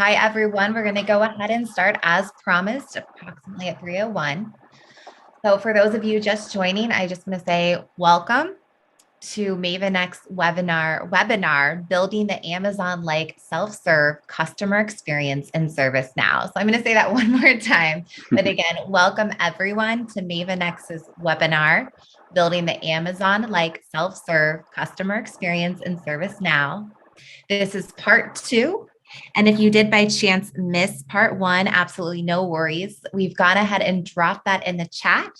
Hi, everyone. We're going to go ahead and start as promised, approximately at 3:01. So for those of you just joining, I just want to say welcome to MavenX webinar, Building the Amazon-like Self-Serve Customer Experience in ServiceNow. So I'm going to say that one more time. But again, welcome everyone to MavenX's webinar, Building the Amazon-like Self-Serve Customer Experience in ServiceNow. This is part two. And if you did by chance miss part one, absolutely no worries. We've gone ahead and dropped that in the chat,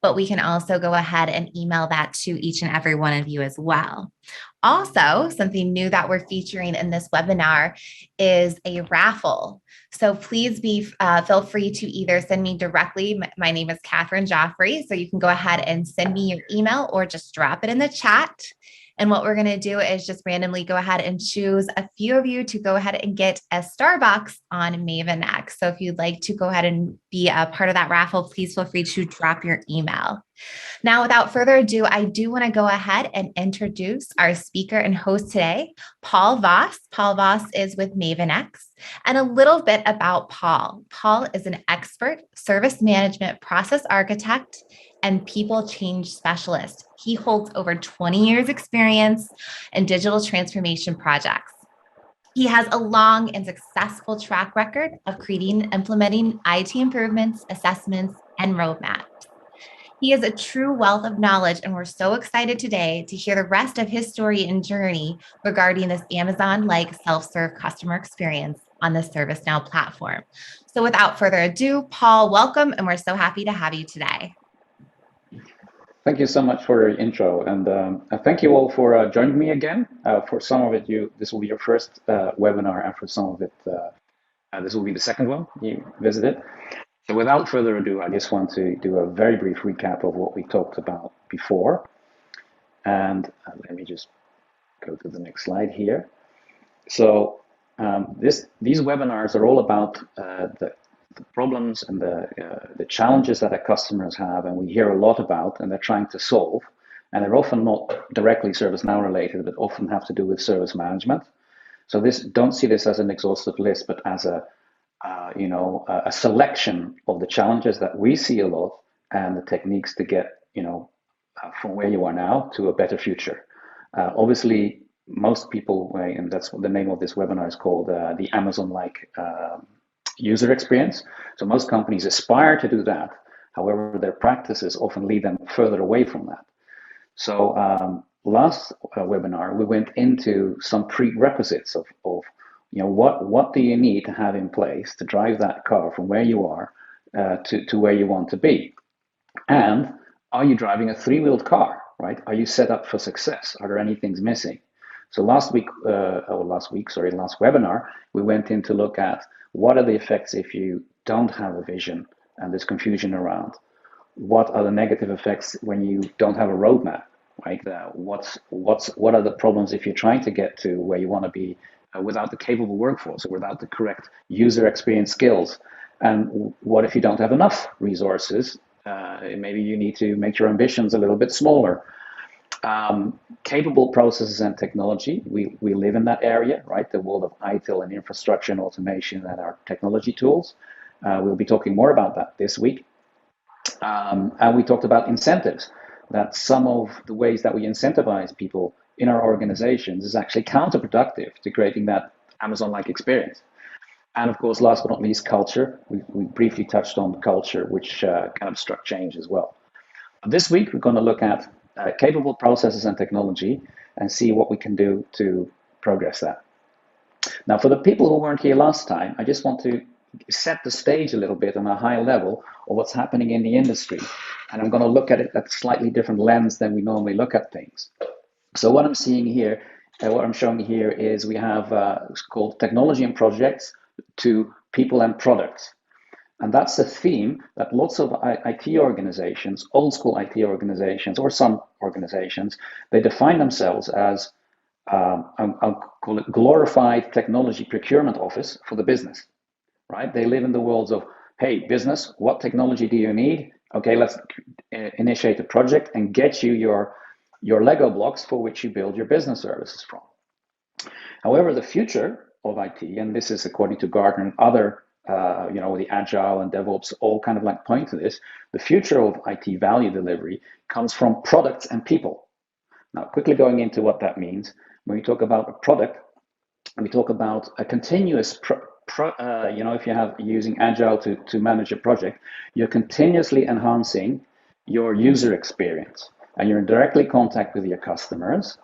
but we can also go ahead and email that to each and every one of you as well. Also, something new that we're featuring in this webinar is a raffle. So please feel free to either send me directly. My name is Catherine Joffrey, so you can go ahead and send me your email or just drop it in the chat. And what we're going to do is just randomly go ahead and choose a few of you to go ahead and get a Starbucks on MavenX. So if you'd like to go ahead and be a part of that raffle, please feel free to drop your email. Now, without further ado, I do want to go ahead and introduce our speaker and host today, Paul Vos. Paul Vos is with MavenX. And a little bit about Paul. Paul is an expert service management process architect and people change specialist. He holds over 20 years experience in digital transformation projects. He has a long and successful track record of creating and implementing IT improvements, assessments, and roadmaps. He is a true wealth of knowledge, and we're so excited today to hear the rest of his story and journey regarding this Amazon-like self-serve customer experience on the ServiceNow platform. So without further ado, Paul, welcome, and we're so happy to have you today. Thank you so much for your intro, and thank you all for joining me again. For some of it, this will be your first webinar, and for some of it, this will be the second one you visited. So without further ado, I just want to do a very brief recap of what we talked about before. And let me just go to the next slide here. So these webinars are all about the problems and the challenges that our customers have, and we hear a lot about, and they're trying to solve. And they're often not directly ServiceNow related, but often have to do with service management. So don't see this as an exhaustive list, but as a selection of the challenges that we see a lot and the techniques to get from where you are now to a better future. Obviously, most people, and that's what the name of this webinar is called, the Amazon-like user experience. So most companies aspire to do that. However, their practices often lead them further away from that. So last webinar, we went into some prerequisites of what do you need to have in place to drive that car from where you are to where you want to be? And are you driving a three-wheeled car, right? Are you set up for success? Are there any things missing? So last webinar, we went in to look at what are the effects if you don't have a vision and there's confusion around. What are the negative effects when you don't have a roadmap, right? What are the problems if you're trying to get to where you want to be without the capable workforce or without the correct user experience skills? And what if you don't have enough resources? Maybe you need to make your ambitions a little bit smaller. Capable processes and technology, we live in that area, right? The world of ITIL and infrastructure and automation and our technology tools. We'll be talking more about that this week. And we talked about incentives, that some of the ways that we incentivize people in our organizations is actually counterproductive to creating that Amazon-like experience. And of course, last but not least, culture. We briefly touched on culture, which kind of struck change as well. This week, we're going to look at capable processes and technology and see what we can do to progress that. Now, for the people who weren't here last time, I just want to set the stage a little bit on a high level of what's happening in the industry. And I'm going to look at it at a slightly different lens than we normally look at things. So what I'm seeing here, what I'm showing here is we have it's called technology and projects to people and products. And that's a theme that lots of IT organizations, old school IT organizations, or some organizations, they define themselves as, I'll call it glorified technology procurement office for the business, right? They live in the worlds of, hey, business, what technology do you need? Okay, let's initiate a project and get you your Lego blocks for which you build your business services from. However, the future of IT, and this is according to Gartner and other, the Agile and DevOps all kind of like point to this, the future of IT value delivery comes from products and people. Now, quickly going into what that means, when we talk about a product, and we talk about a continuous, if you have using Agile to manage a project, you're continuously enhancing your user experience, and you're in directly contact with your customers,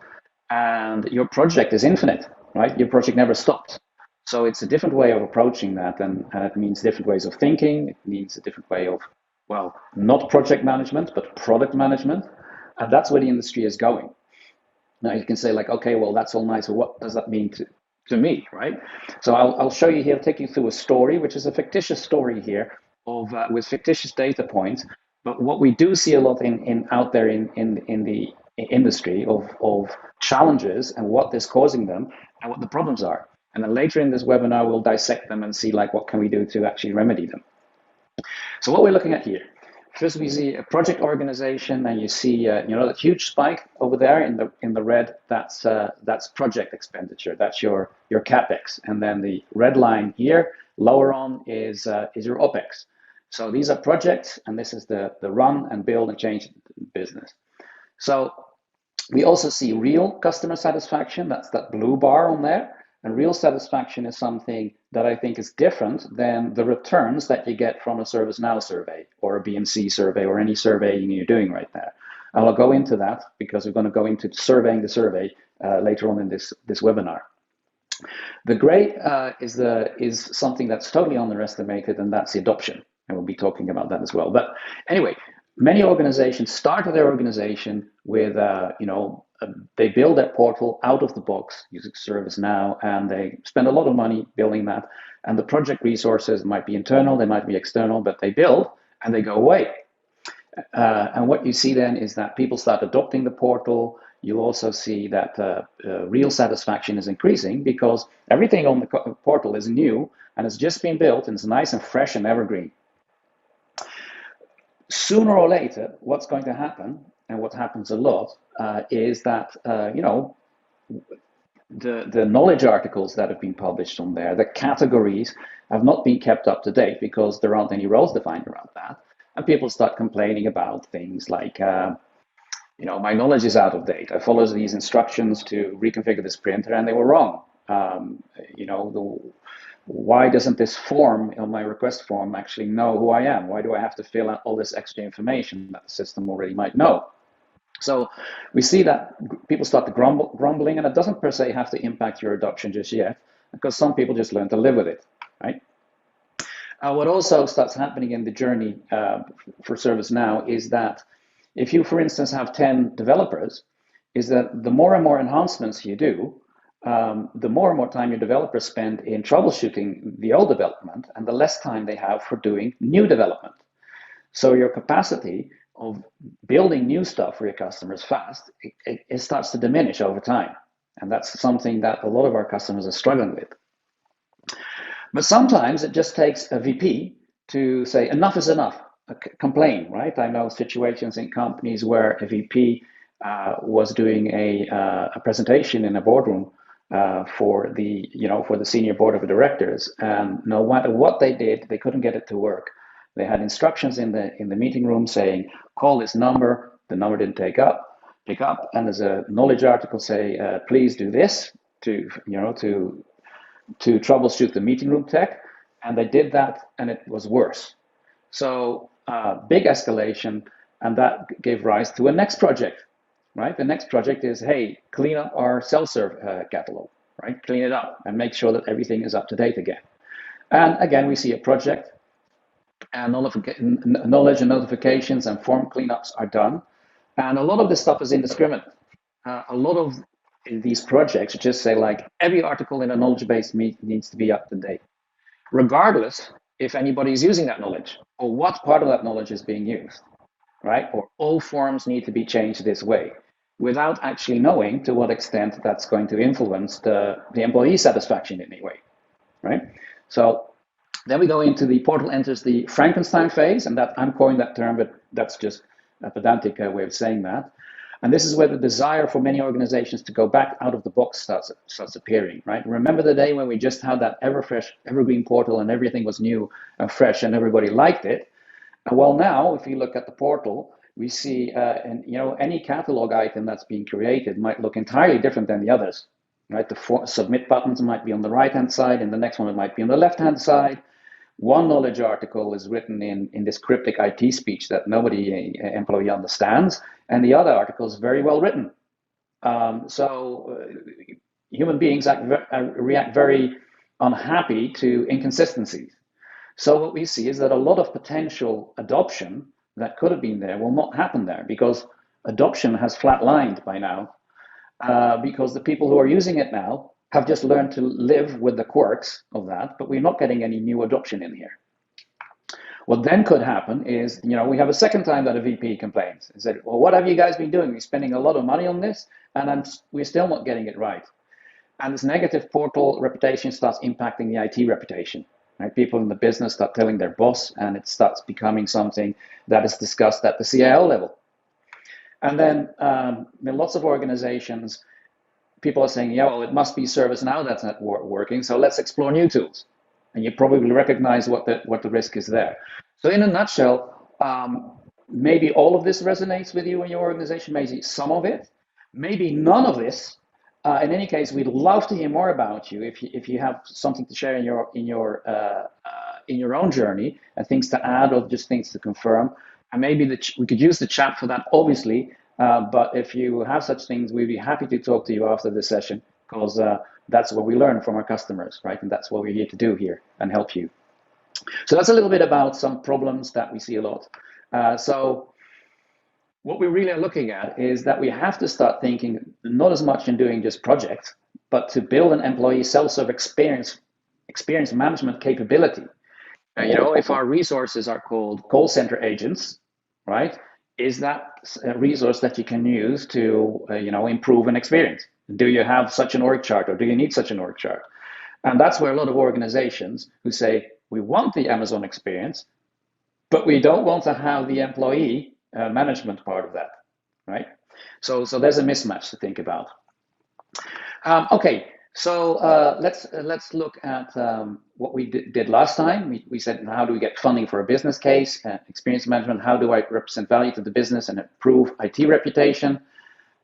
and your project is infinite, right? Your project never stops. So it's a different way of approaching that, and it means different ways of thinking. It means a different way of, well, not project management, but product management, and that's where the industry is going. Now you can say like, okay, well, that's all nice, but what does that mean to me, right? So I'll show you here, take you through a story, which is a fictitious story here of with fictitious data points. But what we do see a lot in out there in the industry of challenges and what is causing them and what the problems are. And then later in this webinar, we'll dissect them and see like what can we do to actually remedy them. So what we're looking at here. First, we see a project organization, and you see, that huge spike over there in the red. That's project expenditure. That's your capex, and then the red line here, lower on, is your opex. So these are projects, and this is the run and build and change business. So we also see real customer satisfaction. That's that blue bar on there. And real satisfaction is something that I think is different than the returns that you get from a ServiceNow survey or a BMC survey or any surveying you're doing right there. And I'll go into that because we're going to go into surveying the survey later on in this webinar. The gray is something that's totally underestimated, and that's the adoption. And we'll be talking about that as well. But anyway, many organizations started their organization with, they build that portal out of the box using ServiceNow, and they spend a lot of money building that. And the project resources might be internal, they might be external, but they build and they go away. And what you see then is that people start adopting the portal. You'll also see that real satisfaction is increasing because everything on the portal is new and it's just been built and it's nice and fresh and evergreen. Sooner or later, what's going to happen, and what happens a lot, is that the knowledge articles that have been published on there, the categories have not been kept up to date because there aren't any roles defined around that, and people start complaining about things like, my knowledge is out of date. I followed these instructions to reconfigure this printer, and they were wrong. Why doesn't this form on my request form actually know who I am? Why do I have to fill out all this extra information that the system already might know? So we see that people start to grumbling, and it doesn't per se have to impact your adoption just yet, because some people just learn to live with it, right? What also starts happening in the journey for ServiceNow is that if you, for instance, have 10 developers, is that the more and more enhancements you do, the more and more time your developers spend in troubleshooting the old development, and the less time they have for doing new development. So your capacity of building new stuff for your customers fast, it starts to diminish over time. And that's something that a lot of our customers are struggling with. But sometimes it just takes a VP to say, enough is enough, complain, right? I know situations in companies where a VP was doing a presentation in a boardroom for the senior board of directors, and no matter what they did, they couldn't get it to work. They had instructions in the meeting room saying, call this number. The number didn't pick up, and there's a knowledge article say, please do this to troubleshoot the meeting room tech, and they did that, and it was worse. So big escalation, and that gave rise to a next project. Right, the next project is, hey, clean up our self-serve catalog, right? Clean it up and make sure that everything is up to date again. And again, we see a project, and knowledge and notifications and form cleanups are done. And a lot of this stuff is indiscriminate. A lot of these projects just say, like, every article in a knowledge base needs to be up to date, regardless if anybody is using that knowledge or what part of that knowledge is being used, right? Or all forms need to be changed this way, without actually knowing to what extent that's going to influence the employee satisfaction in any way, right? So then we go into the portal enters the Frankenstein phase, and that I'm coining that term, but that's just a pedantic way of saying that. And this is where the desire for many organizations to go back out of the box starts appearing, right? Remember the day when we just had that ever-fresh, evergreen portal and everything was new and fresh and everybody liked it? Well, now, if you look at the portal, we see, and any catalog item that's being created might look entirely different than the others, right? The submit buttons might be on the right-hand side, and the next one it might be on the left-hand side. One knowledge article is written in this cryptic IT speech that nobody employee understands, and the other article is very well written. So human beings react very unhappy to inconsistencies. So what we see is that a lot of potential adoption that could have been there will not happen there because adoption has flatlined by now, because the people who are using it now have just learned to live with the quirks of that, but we're not getting any new adoption in here. What then could happen is, we have a second time that a VP complains and said, well, what have you guys been doing? We're spending a lot of money on this, and we're still not getting it right. And this negative portal reputation starts impacting the IT reputation. Right? People in the business start telling their boss, and it starts becoming something that is discussed at the CIO level. And then in lots of organizations, people are saying, yeah, well, it must be ServiceNow that's not working, so let's explore new tools. And you probably recognize what the risk is there. So in a nutshell, maybe all of this resonates with you in your organization, maybe some of it, maybe none of this. In any case, we'd love to hear more about you if you have something to share in your own journey and things to add or just things to confirm. And maybe we could use the chat for that, obviously. But if you have such things, we'd be happy to talk to you after this session, because that's what we learn from our customers, right? And that's what we're here to do here and help you. So that's a little bit about some problems that we see a lot. So what we really are looking at is that we have to start thinking not as much in doing just projects, but to build an employee self-serve experience management capability. If our resources are called call center agents, right? Is that a resource that you can use to, improve an experience? Do you have such an org chart, or do you need such an org chart? And that's where a lot of organizations who say, we want the Amazon experience, but we don't want to have the employee management part of that, right? So there's a mismatch to think about. Okay, so let's look at what we did last time. We said, how do we get funding for a business case? Experience management, how do I represent value to the business and improve IT reputation?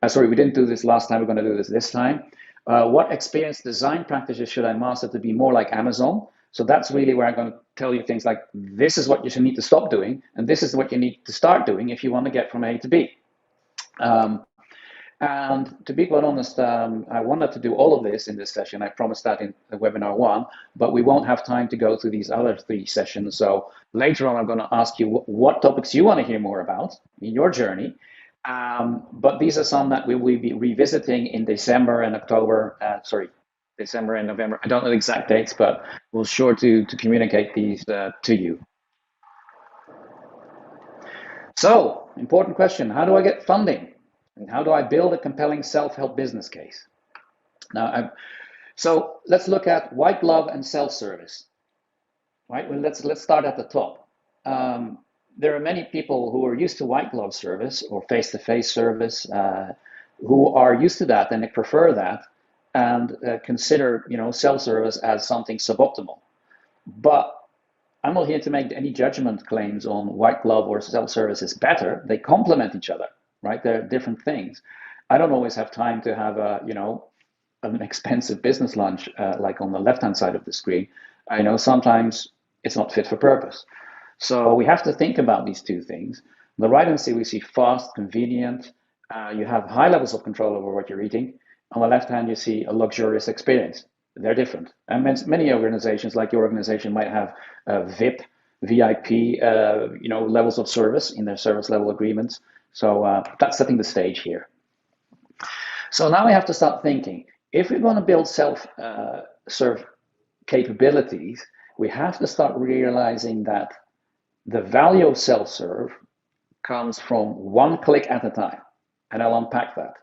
Sorry, we didn't do this last time. We're going to do this time. What experience design practices should I master to be more like Amazon? So that's really where I'm going to tell you things like, this is what you should need to stop doing, and this is what you need to start doing if you want to get from A to B. And to be quite honest, I wanted to do all of this in this session. I promised that in webinar 1, but we won't have time to go through these other 3 sessions. So later on, I'm going to ask you what topics you want to hear more about in your journey. But these are some that we will be revisiting in December and October. December and November. I don't know the exact dates, but we'll sure to communicate these to you. So, important question, how do I get funding? And how do I build a compelling self-help business case? Now, so let's look at white glove and self-service. Right, well, let's start at the top. There are many people who are used to white glove service or face-to-face service who are used to that and they prefer that, and consider self-service as something suboptimal. But I'm not here to make any judgment claims on white glove or self-service is better. They complement each other, right? They're different things. I don't always have time to have an expensive business lunch like on the left-hand side of the screen. I know sometimes it's not fit for purpose. So we have to think about these two things. On the right-hand side, we see fast, convenient. You have high levels of control over what you're eating. On the left hand, you see a luxurious experience. They're different. And many organizations, like your organization, might have VIP, levels of service in their service level agreements. So that's setting the stage here. So now we have to start thinking, if we're going to build self-serve capabilities, we have to start realizing that the value of self-serve comes from one click at a time. And I'll unpack that.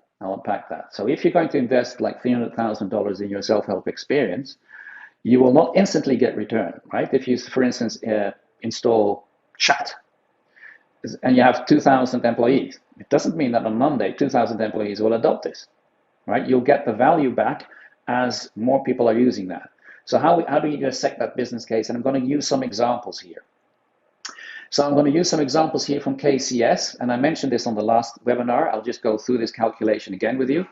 So if you're going to invest like $300,000 in your self-help experience, you will not instantly get return, right? If you, for instance, install chat, and you have 2,000 employees. It doesn't mean that on Monday 2,000 employees will adopt this, right? You'll get the value back as more people are using that. So how do you dissect that business case? And I'm going to use some examples here. So I'm going to use some examples here from KCS, and I mentioned this on the last webinar. I'll just go through this calculation again with you.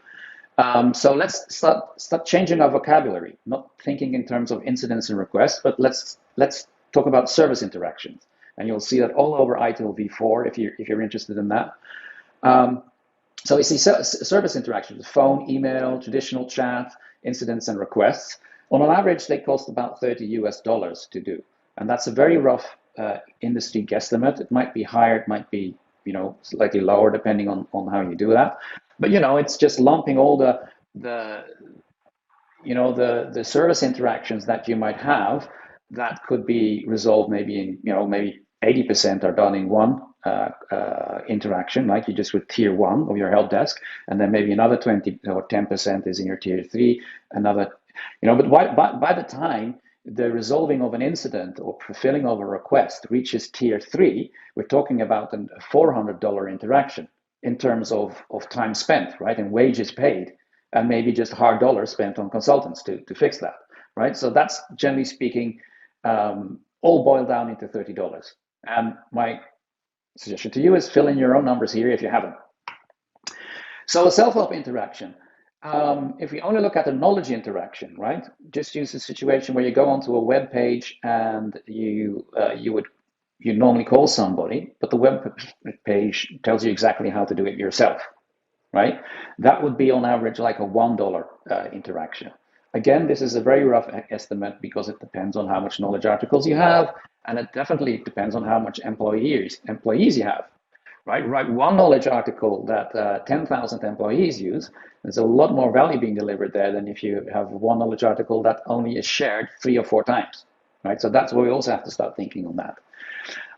So let's start changing our vocabulary, not thinking in terms of incidents and requests, but let's talk about service interactions. And you'll see that all over ITIL v4 if you're interested in that. So we see service interactions: phone, email, traditional chat, incidents, and requests. On an average, they cost about $30 to do, and that's a very rough industry guesstimate. It might be higher, it might be slightly lower depending on how you do that. But it's just lumping all the service interactions that you might have that could be resolved maybe in maybe 80% are done in one interaction, like you just with tier 1 of your help desk, and then maybe another 20 or 10% is in your tier 3, another, but by the time the resolving of an incident or fulfilling of a request reaches tier 3, we're talking about a $400 interaction in terms of time spent, right, and wages paid, and maybe just hard dollars spent on consultants to fix that, right? So that's, generally speaking, all boiled down into $30. And my suggestion to you is fill in your own numbers here if you haven't. So a self-help interaction. If we only look at a knowledge interaction, right? Just use a situation where you go onto a web page and you normally call somebody, but the web page tells you exactly how to do it yourself, right? That would be on average like a $1 interaction. Again, this is a very rough estimate because it depends on how much knowledge articles you have, and it definitely depends on how much employees you have. Right, write one knowledge article that 10,000 employees use. There's a lot more value being delivered there than if you have one knowledge article that only is shared 3 or 4 times, right? So that's where we also have to start thinking on that.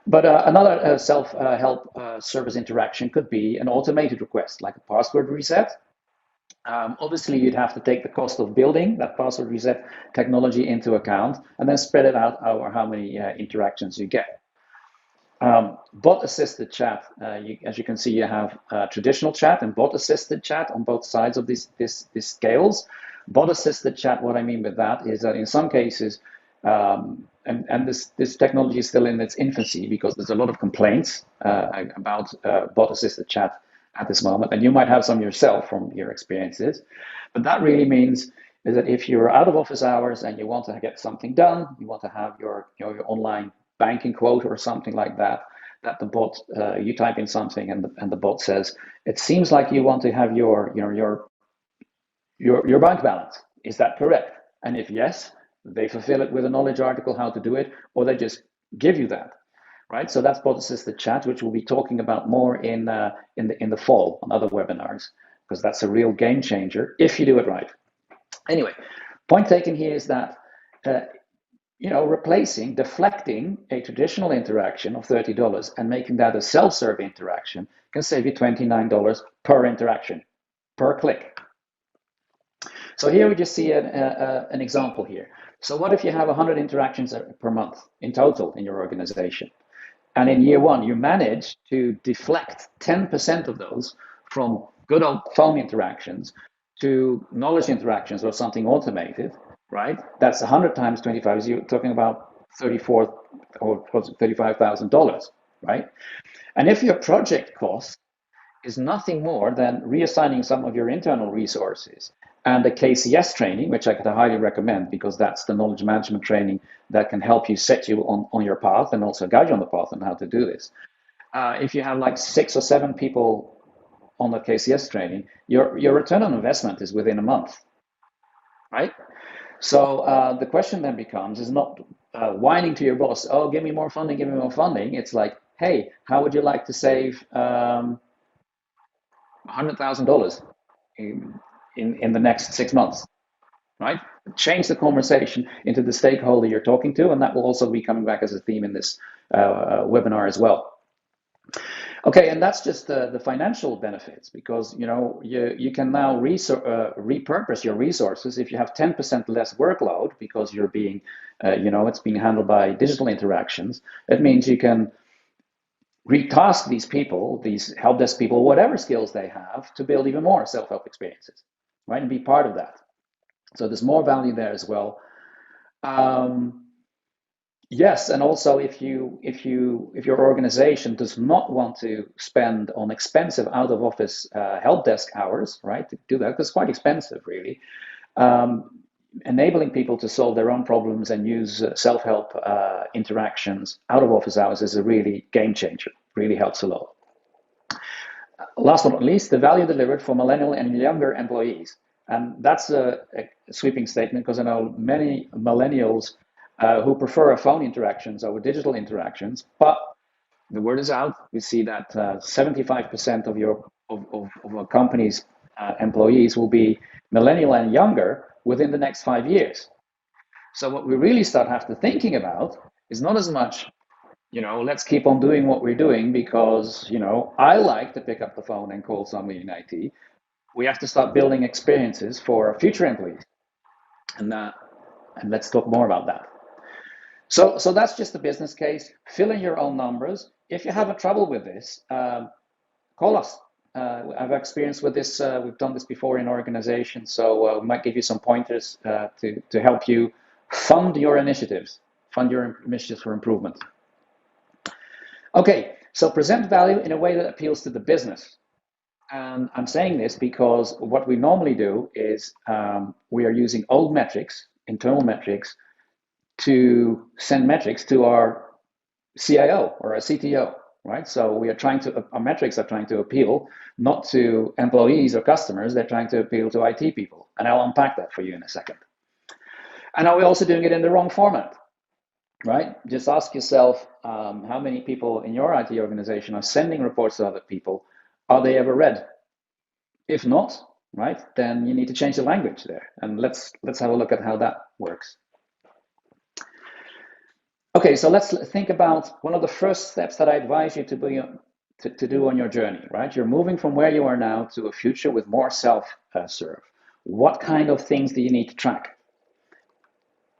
But another self-help service interaction could be an automated request, like a password reset. Obviously, you'd have to take the cost of building that password reset technology into account and then spread it out over how many interactions you get. Bot-assisted chat, as you can see, you have traditional chat and bot-assisted chat on both sides of these scales. Bot-assisted chat, what I mean with that is that in some cases, and this technology is still in its infancy because there's a lot of complaints about bot-assisted chat at this moment, and you might have some yourself from your experiences. But that really means is that if you're out of office hours and you want to get something done, you want to have your online banking quote or something like that, that the bot, you type in something and the bot says, it seems like you want to have your bank balance. Is that correct? And if yes, they fulfill it with a knowledge article how to do it, or they just give you that, right? So that's bot-assisted chat, which we'll be talking about more in the fall on other webinars, because that's a real game changer if you do it right. Anyway, point taken here is that deflecting a traditional interaction of $30 and making that a self-serve interaction can save you $29 per interaction, per click. So here we just see an example here. So what if you have 100 interactions per month in total in your organization? And in year 1, you manage to deflect 10% of those from good old phone interactions to knowledge interactions or something automated, right? That's 100 times 25. You're talking about $34,000 or $35,000, right? And if your project cost is nothing more than reassigning some of your internal resources and the KCS training, which I could highly recommend because that's the knowledge management training that can help you set you on your path and also guide you on the path on how to do this. If you have like 6 or 7 people on the KCS training, your return on investment is within a month, right? So the question then becomes, is not whining to your boss, oh, give me more funding, give me more funding. It's like, hey, how would you like to save $100,000 in the next 6 months, right? Change the conversation into the stakeholder you're talking to, and that will also be coming back as a theme in this webinar as well. Okay, and that's just the financial benefits, because you can now repurpose your resources. If you have 10% less workload because you're being, it's being handled by digital interactions, it means you can retask these people, these help desk people, whatever skills they have, to build even more self-help experiences, right? And be part of that. So there's more value there as well. Yes, and also if your organization does not want to spend on expensive out of office help desk hours, right? To do that, because it's quite expensive, really. Enabling people to solve their own problems and use self-help interactions out of office hours is a really game changer. Really helps a lot. Last but not least, the value delivered for millennial and younger employees. And that's a sweeping statement, because I know many millennials who prefer phone interactions over digital interactions. But the word is out. We see that 75% of a company's employees will be millennial and younger within the next 5 years. So what we really have to thinking about is not as much, let's keep on doing what we're doing because, I like to pick up the phone and call somebody in IT. We have to start building experiences for future employees. And let's talk more about that. So that's just the business case. Fill in your own numbers. If you have a trouble with this, call us. I've experience with this. We've done this before in organizations, so we might give you some pointers to help you fund your initiatives for improvement. Okay, so present value in a way that appeals to the business. And I'm saying this because what we normally do is we are using old metrics, internal metrics, to send metrics to our CIO or our CTO, right? So our metrics are trying to appeal not to employees or customers, they're trying to appeal to IT people. And I'll unpack that for you in a second. And are we also doing it in the wrong format, right? Just ask yourself how many people in your IT organization are sending reports to other people. Are they ever read? If not, right, then you need to change the language there. And let's have a look at how that works. Okay, so let's think about one of the first steps that I advise you to do on your journey, right? You're moving from where you are now to a future with more self-serve. What kind of things do you need to track?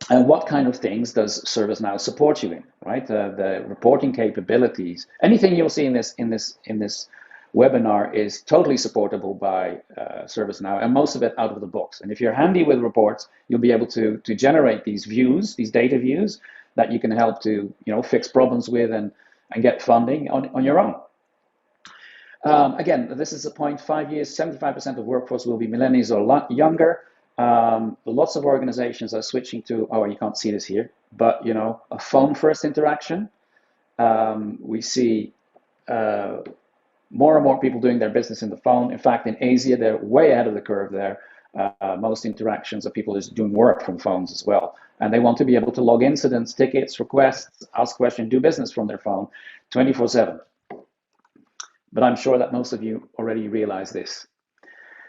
And what kind of things does ServiceNow support you in, right? The reporting capabilities, anything you'll see in this webinar is totally supportable by ServiceNow, and most of it out of the box. And if you're handy with reports, you'll be able to generate these views, these data views, that you can help to fix problems with and get funding on your own. Again, this is a point. 5 years, 75% of workforce will be millennials or younger. Lots of organizations are switching to, you can't see this here, but a phone-first interaction. We see more and more people doing their business in the phone. In fact, in Asia, they're way ahead of the curve there. Most interactions are people just doing work from phones as well. And they want to be able to log incidents, tickets, requests, ask questions, do business from their phone 24/7. But I'm sure that most of you already realize this.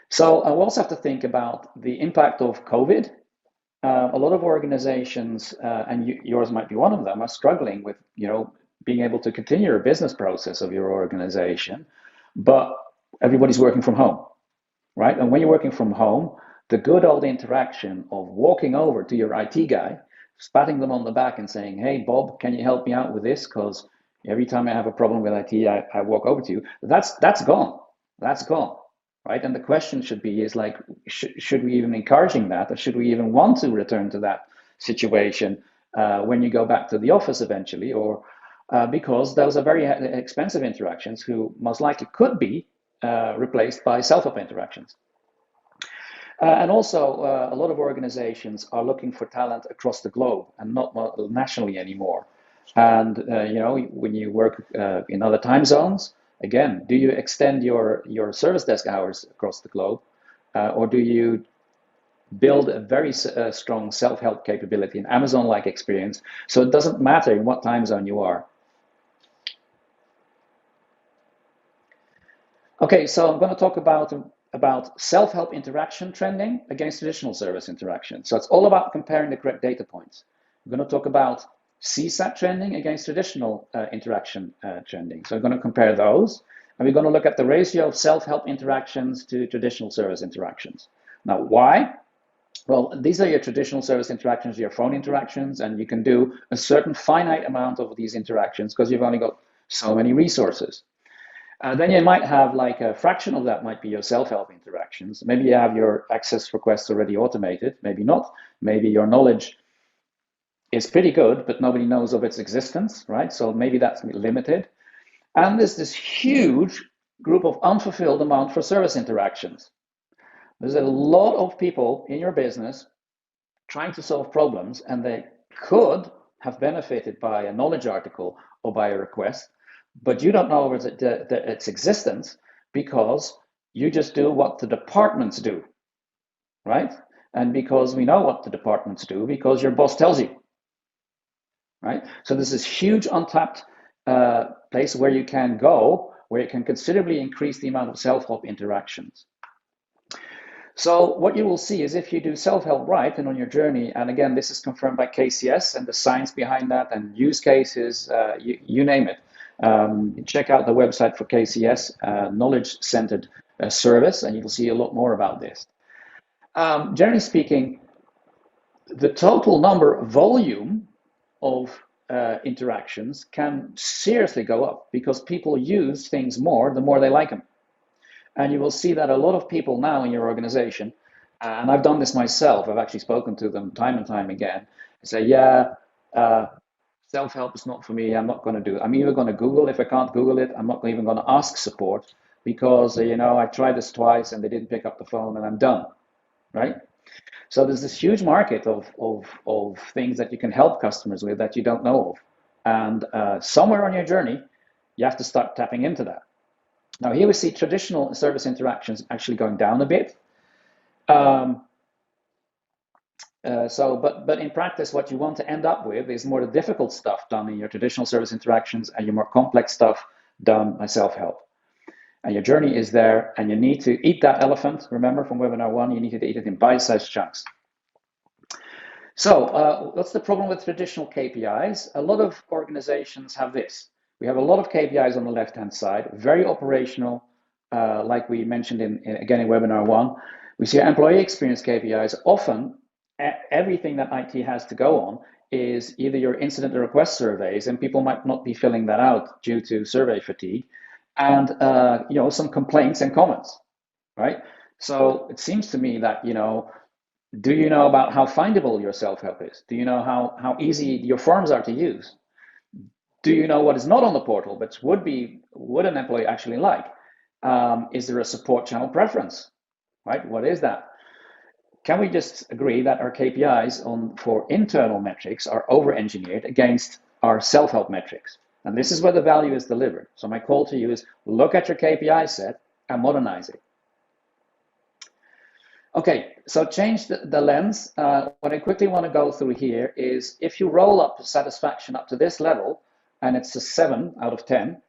So I also have to think about the impact of COVID. A lot of organizations, and yours might be one of them, are struggling with being able to continue a business process of your organization, but everybody's working from home, right? And when you're working from home, the good old interaction of walking over to your IT guy, patting them on the back and saying, "Hey, Bob, can you help me out with this? Because every time I have a problem with IT, I walk over to you." That's gone. That's gone, right? And the question should be like, should we even encouraging that, or should we even want to return to that situation when you go back to the office eventually, or because those are very expensive interactions who most likely could be replaced by self-help interactions. And also, a lot of organizations are looking for talent across the globe and not nationally anymore. And when you work in other time zones, again, do you extend your service desk hours across the globe, or do you build a very strong self-help capability, an Amazon-like experience, so it doesn't matter in what time zone you are? Okay, so I'm going to talk about self-help interaction trending against traditional service interaction. So it's all about comparing the correct data points. I'm going to talk about CSAT trending against traditional interaction trending. So we're going to compare those, and we're going to look at the ratio of self-help interactions to traditional service interactions. Now, why? Well, these are your traditional service interactions, your phone interactions, and you can do a certain finite amount of these interactions because you've only got so many resources. Then you might have like a fraction of that might be your self-help interactions. Maybe you have your access requests already automated, maybe not. Maybe your knowledge is pretty good, but nobody knows of its existence, right? So maybe that's limited. And there's this huge group of unfulfilled demand for service interactions. There's a lot of people in your business trying to solve problems, and they could have benefited by a knowledge article or by a request, but you don't know of its existence because you just do what the departments do, right? And because we know what the departments do, because your boss tells you, right? So there's this huge untapped place where you can go, where you can considerably increase the amount of self-help interactions. So what you will see is if you do self-help right and on your journey, and again, this is confirmed by KCS and the science behind that and use cases, you name it. Check out the website for KCS, knowledge-centered service, and you'll see a lot more about this. Generally speaking, the total volume of interactions can seriously go up because people use things more the more they like them. And you will see that a lot of people now in your organization, and I've done this myself, I've actually spoken to them time and time again, say, yeah, self-help is not for me, I'm not going to do it. I'm either going to Google. If I can't Google it, I'm not even going to ask support because, I tried this twice and they didn't pick up the phone and I'm done, right? So there's this huge market of things that you can help customers with that you don't know of. And somewhere on your journey, you have to start tapping into that. Now here we see traditional service interactions actually going down a bit. But in practice, what you want to end up with is more the difficult stuff done in your traditional service interactions and your more complex stuff done by self-help. And your journey is there, and you need to eat that elephant. Remember from webinar 1, you need to eat it in bite-sized chunks. So what's the problem with traditional KPIs? A lot of organizations have this. We have a lot of KPIs on the left-hand side, very operational, like we mentioned again in webinar 1. We see employee experience KPIs. Often, everything that IT has to go on is either your incident or request surveys, and people might not be filling that out due to survey fatigue, and some complaints and comments, right? So it seems to me that do you know about how findable your self-help is? Do you know how easy your forms are to use? Do you know what is not on the portal, but would an employee actually like? Is there a support channel preference, right? What is that? Can we just agree that our KPIs for internal metrics are over-engineered against our self-help metrics? And this is where the value is delivered. So my call to you is look at your KPI set and modernize it. Okay, so change the lens. What I quickly want to go through here is if you roll up satisfaction up to this level, and it's a 7 out of 10,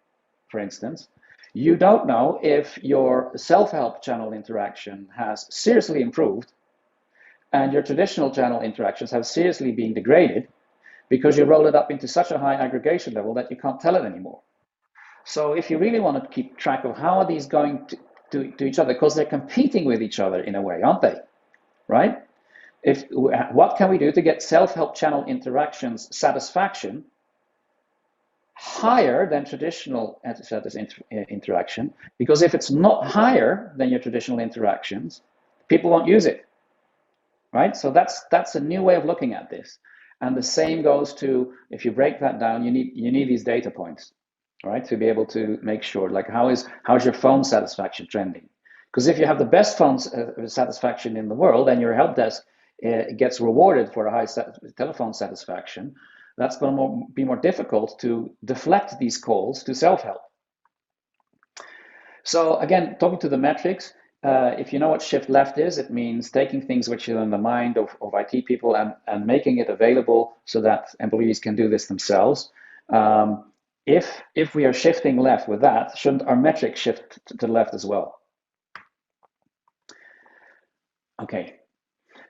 for instance, you don't know if your self-help channel interaction has seriously improved and your traditional channel interactions have seriously been degraded because you roll it up into such a high aggregation level that you can't tell it anymore. So if you really want to keep track of how are these going to each other, because they're competing with each other in a way, aren't they? Right? What can we do to get self-help channel interactions satisfaction higher than traditional interaction? Because if it's not higher than your traditional interactions, people won't use it. Right? So that's a new way of looking at this. And the same goes to, if you break that down, you need these data points, right, to be able to make sure, like how's your phone satisfaction trending? Because if you have the best phone satisfaction in the world and your help desk gets rewarded for a high telephone satisfaction, that's going to be more difficult to deflect these calls to self-help. So again, talking to the metrics, if you know what shift left is, it means taking things which are in the mind of IT people and making it available so that employees can do this themselves. If we are shifting left with that, shouldn't our metrics shift to the left as well? Okay,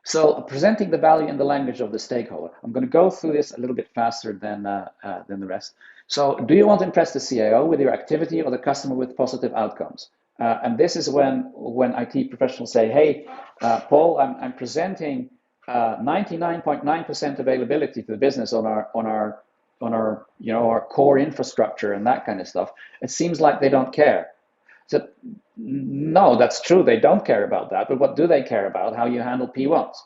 so presenting the value in the language of the stakeholder. I'm going to go through this a little bit faster than the rest. So do you want to impress the CIO with your activity or the customer with positive outcomes? And this is when IT professionals say, hey, Paul, I'm presenting 99.9% availability to the business on our our core infrastructure and that kind of stuff. It seems like they don't care. So no, that's true. They don't care about that. But what do they care about? How you handle P1s,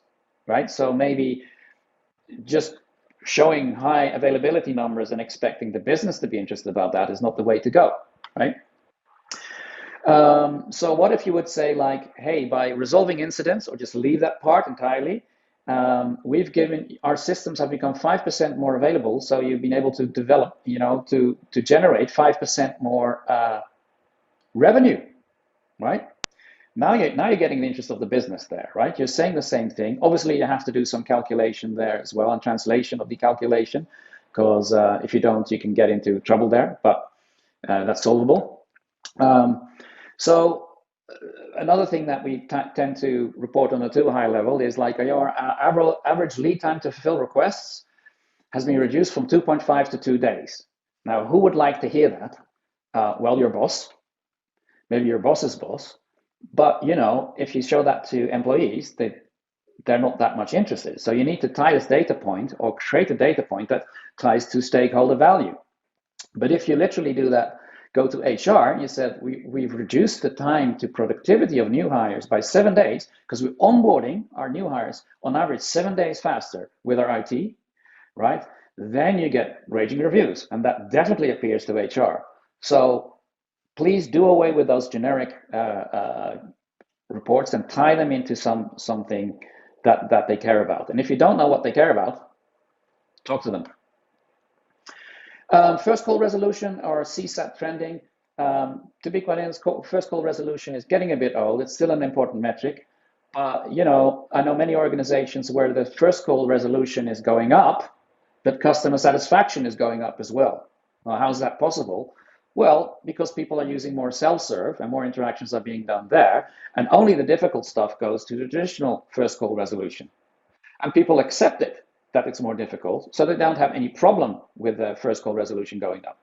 right? So maybe just showing high availability numbers and expecting the business to be interested about that is not the way to go, right? So what if you would say like, hey, by resolving incidents, or just leave that part entirely, we've given, our systems have become 5% more available. So you've been able to develop, to generate 5% more revenue, right? Now you're getting the interest of the business there, right? You're saying the same thing. Obviously, you have to do some calculation there as well, and translation of the calculation, because if you don't, you can get into trouble there, but that's solvable. So another thing that we tend to report on a too high level is like our average lead time to fulfill requests has been reduced from 2.5 to 2 days. Now, who would like to hear that? Well, your boss, maybe your boss's boss. But if you show that to employees, they're not that much interested. So you need to tie this data point or create a data point that ties to stakeholder value. But if you literally do that, go to HR, you said we've reduced the time to productivity of new hires by 7 days because we're onboarding our new hires on average 7 days faster with our IT, right? Then you get raging reviews, and that definitely appears to HR. So please do away with those generic reports and tie them into something that they care about. And if you don't know what they care about, talk to them. First call resolution, or CSAT trending. To be quite honest, first call resolution is getting a bit old. It's still an important metric. I know many organizations where the first call resolution is going up, but customer satisfaction is going up as well. Well, how is that possible? Well, because people are using more self-serve and more interactions are being done there, and only the difficult stuff goes to the traditional first call resolution. And people accept it, that it's more difficult, so they don't have any problem with the first call resolution going up,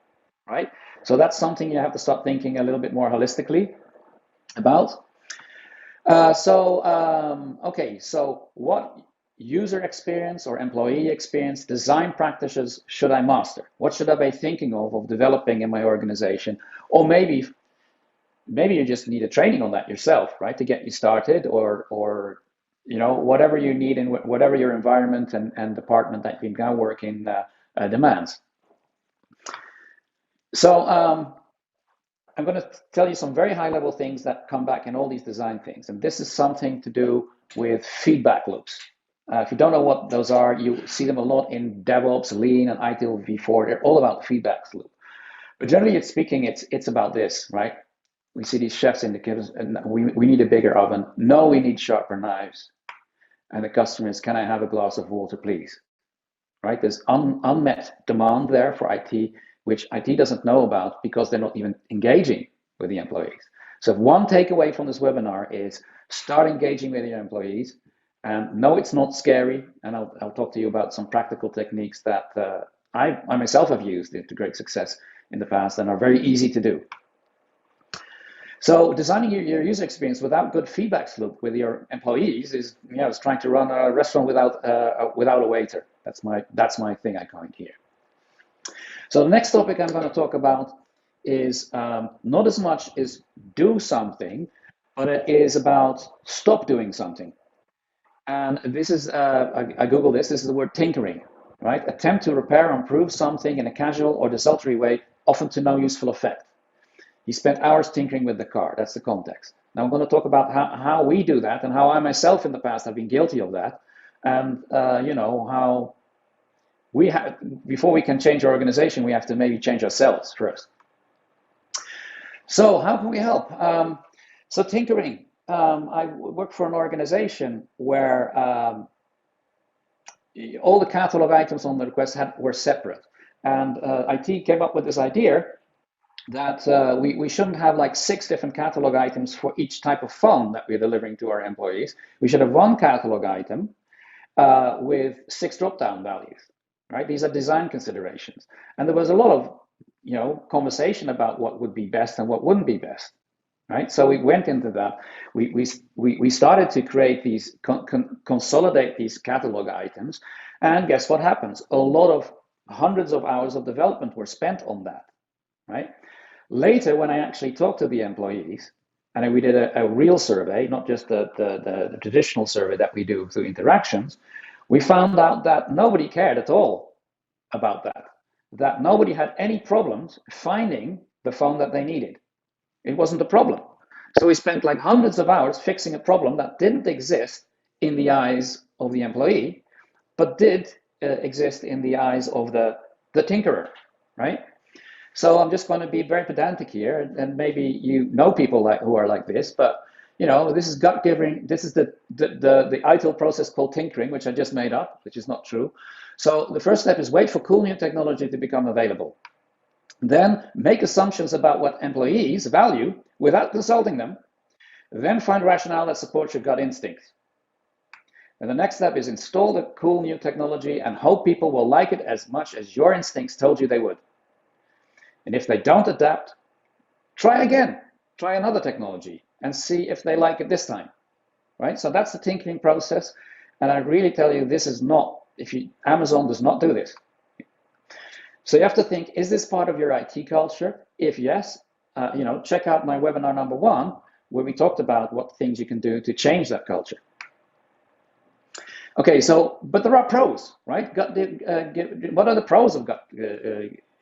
right? So that's something you have to start thinking a little bit more holistically about. Okay, so what user experience or employee experience design practices should I master? What should I be thinking of developing in my organization? Or maybe you just need a training on that yourself, right, to get you started, or whatever you need in whatever your environment and department that you now work in demands. So I'm going to tell you some very high-level things that come back in all these design things, and this is something to do with feedback loops. If you don't know what those are, you see them a lot in DevOps, Lean, and ITIL v4. They're all about feedback loop. But generally speaking, it's about this, right? We see these chefs in the kitchen, and we need a bigger oven. No, we need sharper knives. And the customer is, can I have a glass of water, please? Right? There's unmet demand there for IT, which IT doesn't know about because they're not even engaging with the employees. So one takeaway from this webinar is start engaging with your employees. And no, it's not scary. And I'll talk to you about some practical techniques that I myself have used to great success in the past and are very easy to do. So designing your user experience without good feedback loop with your employees is, it's trying to run a restaurant without a waiter. That's my thing I coined here. So the next topic I'm going to talk about is not as much as do something, but it is about stop doing something. And this is, I Googled this is the word tinkering, right? Attempt to repair or improve something in a casual or desultory way, often to no useful effect. He spent hours tinkering with the car. That's the context. Now I'm going to talk about how we do that and how I myself in the past have been guilty of that. And, how we have, before we can change our organization, we have to maybe change ourselves first. So how can we help? So tinkering. I work for an organization where all the catalog items on the request were separate. And IT came up with this idea that we shouldn't have like 6 different catalog items for each type of phone that we're delivering to our employees. We should have one catalog item with 6 drop-down values, right? These are design considerations. And there was a lot of, conversation about what would be best and what wouldn't be best, right? So we went into that. We started to create these, consolidate these catalog items. And guess what happens? A lot of Hundreds of hours of development were spent on that, right? Later, when I actually talked to the employees, and we did a real survey, not just the traditional survey that we do through interactions, we found out that nobody cared at all about that nobody had any problems finding the phone that they needed. It wasn't a problem. So we spent like hundreds of hours fixing a problem that didn't exist in the eyes of the employee, but did exist in the eyes of the tinkerer, right? So I'm just going to be very pedantic here, and maybe you know people who are like this, but this is gut giving. This is the ITIL process called tinkering, which I just made up, which is not true. So the first step is wait for cool new technology to become available. Then make assumptions about what employees value without consulting them. Then find rationale that supports your gut instincts. And the next step is install the cool new technology and hope people will like it as much as your instincts told you they would. And if they don't adapt, try again. Try another technology and see if they like it this time, right? So that's the tinkering process. And I really tell you, this is not, Amazon does not do this. So you have to think, is this part of your IT culture? If yes, check out my webinar number 1, where we talked about what things you can do to change that culture. Okay, but there are pros, right? What are the pros of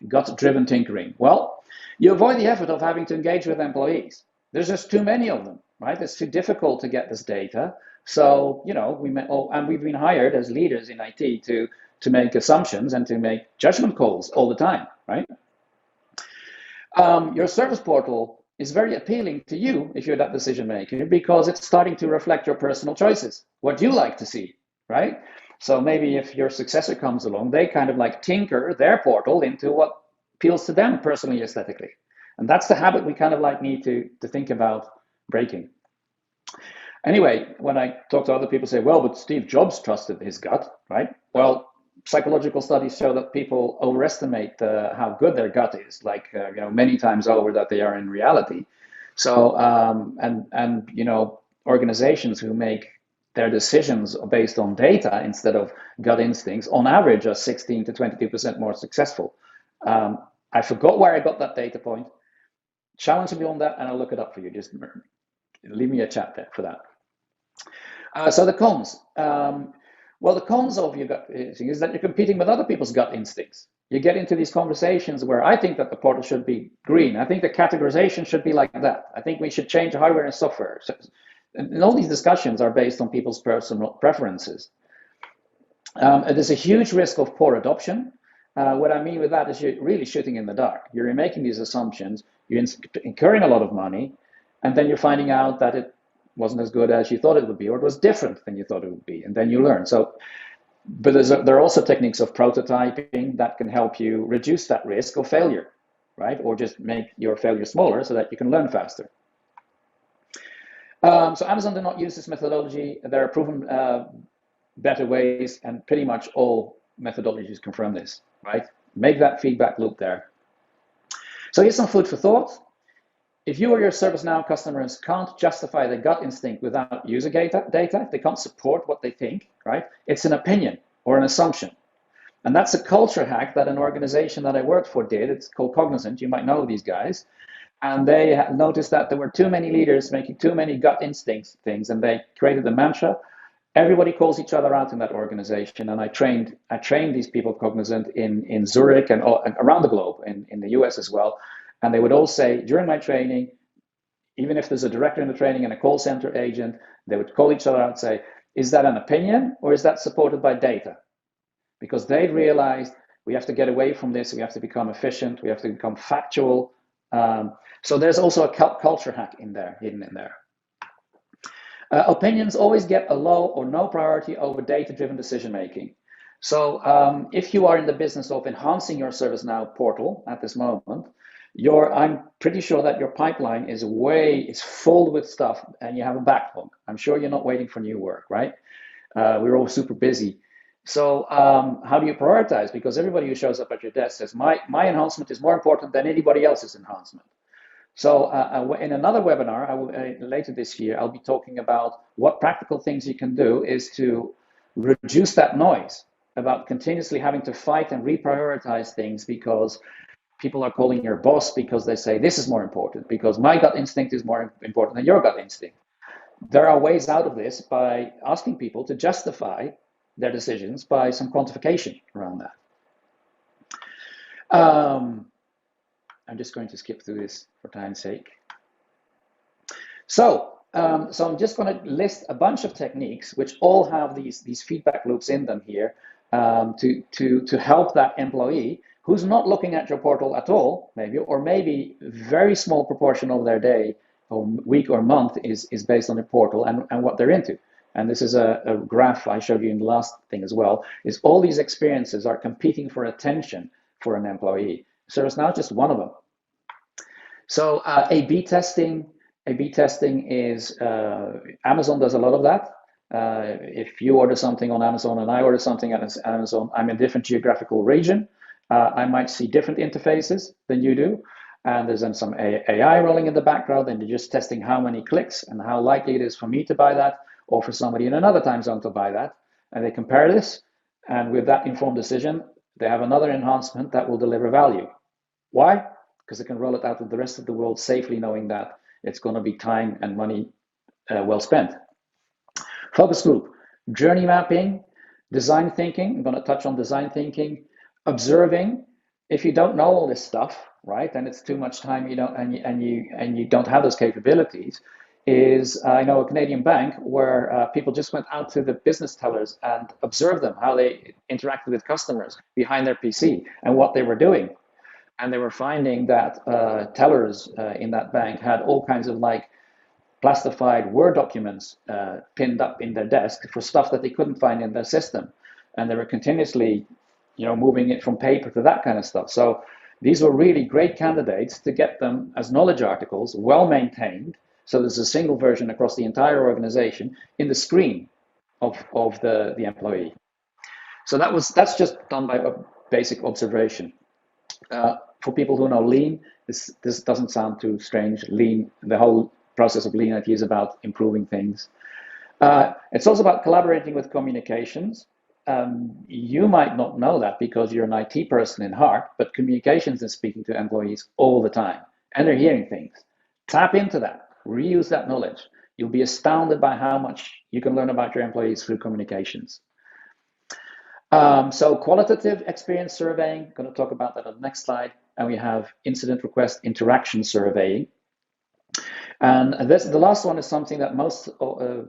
gut-driven tinkering? Well, you avoid the effort of having to engage with employees. There's just too many of them, right? It's too difficult to get this data. So, and we've been hired as leaders in IT to make assumptions and to make judgment calls all the time, right? Your service portal is very appealing to you if you're that decision maker, because it's starting to reflect your personal choices, what you like to see, right? So maybe if your successor comes along, they kind of like tinker their portal into what appeals to them personally, aesthetically. And that's the habit we kind of like need to think about breaking. Anyway, when I talk to other people, say, well, but Steve Jobs trusted his gut, right? Well, psychological studies show that people overestimate how good their gut is, like many times over that they are in reality. So organizations who make their decisions based on data instead of gut instincts, on average, are 16 to 22% more successful. I forgot where I got that data point. Challenge me on that, and I'll look it up for you. Just leave me a chat there for that. So the cons. Well, the cons of your gut instinct is that you're competing with other people's gut instincts. You get into these conversations where I think that the portal should be green. I think the categorization should be like that. I think we should change hardware and software. And all these discussions are based on people's personal preferences. There's a huge risk of poor adoption. What I mean with that is you're really shooting in the dark. You're making these assumptions, you're incurring a lot of money, and then you're finding out that it wasn't as good as you thought it would be, or it was different than you thought it would be, and then you learn. So, but there are also techniques of prototyping that can help you reduce that risk of failure, right? Or just make your failure smaller so that you can learn faster. So Amazon did not use this methodology. There are proven better ways, and pretty much all methodologies confirm this, right? Make that feedback loop there. So here's some food for thought. If you or your ServiceNow customers can't justify their gut instinct without user data, if they can't support what they think, right? It's an opinion or an assumption. And that's a culture hack that an organization that I worked for did. It's called Cognizant. You might know these guys. And they noticed that there were too many leaders making too many gut instincts things, and they created a mantra. Everybody calls each other out in that organization. And I trained these people, Cognizant, in Zurich and around the globe, in the US as well. And they would all say, during my training, even if there's a director in the training and a call center agent, they would call each other out and say, is that an opinion or is that supported by data? Because they realized we have to get away from this. We have to become efficient. We have to become factual. So there's also a culture hack hidden in there. Opinions always get a low or no priority over data-driven decision-making. So if you are in the business of enhancing your ServiceNow portal at this moment, I'm pretty sure that your pipeline is full with stuff and you have a backlog. I'm sure you're not waiting for new work, right? We're all super busy. So how do you prioritize? Because everybody who shows up at your desk says, my enhancement is more important than anybody else's enhancement. So in another webinar later this year, I'll be talking about what practical things you can do is to reduce that noise, about continuously having to fight and reprioritize things because people are calling your boss because they say this is more important, because my gut instinct is more important than your gut instinct. There are ways out of this by asking people to justify their decisions by some quantification around that. I'm just going to skip through this for time's sake. So I'm just going to list a bunch of techniques which all have these feedback loops in them here to help that employee who's not looking at your portal at all, maybe, or maybe a very small proportion of their day or week or month is based on the portal and what they're into. And this is a graph I showed you in the last thing as well, is all these experiences are competing for attention for an employee. ServiceNow is just one of them. So A/B testing. A/B testing is, Amazon does a lot of that. If you order something on Amazon and I order something on Amazon, I'm in a different geographical region. I might see different interfaces than you do. And there's then some AI rolling in the background, and you're just testing how many clicks and how likely it is for me to buy that or for somebody in another time zone to buy that. And they compare this, and with that informed decision, they have another enhancement that will deliver value. Why? Because they can roll it out to the rest of the world safely, knowing that it's going to be time and money well spent. Focus group, journey mapping, design thinking. I'm going to touch on design thinking, observing. If you don't know all this stuff, right, and it's too much time, you don't, and you don't have those capabilities, is I know a Canadian bank where people just went out to the business tellers and observed them, how they interacted with customers behind their PC and what they were doing. And they were finding that tellers in that bank had all kinds of like plastified Word documents pinned up in their desk for stuff that they couldn't find in their system. And they were continuously, moving it from paper to that kind of stuff. So these were really great candidates to get them as knowledge articles, well maintained. So there's a single version across the entire organization in the screen of the employee. So that's just done by a basic observation. For people who know Lean, this doesn't sound too strange. Lean, the whole process of Lean IT is about improving things. It's also about collaborating with communications. You might not know that because you're an IT person in heart, but communications is speaking to employees all the time, and they're hearing things. Tap into that, reuse that knowledge. You'll be astounded by how much you can learn about your employees through communications. So qualitative experience surveying, going to talk about that on the next slide. And we have incident request interaction surveying. And the last one is something that most of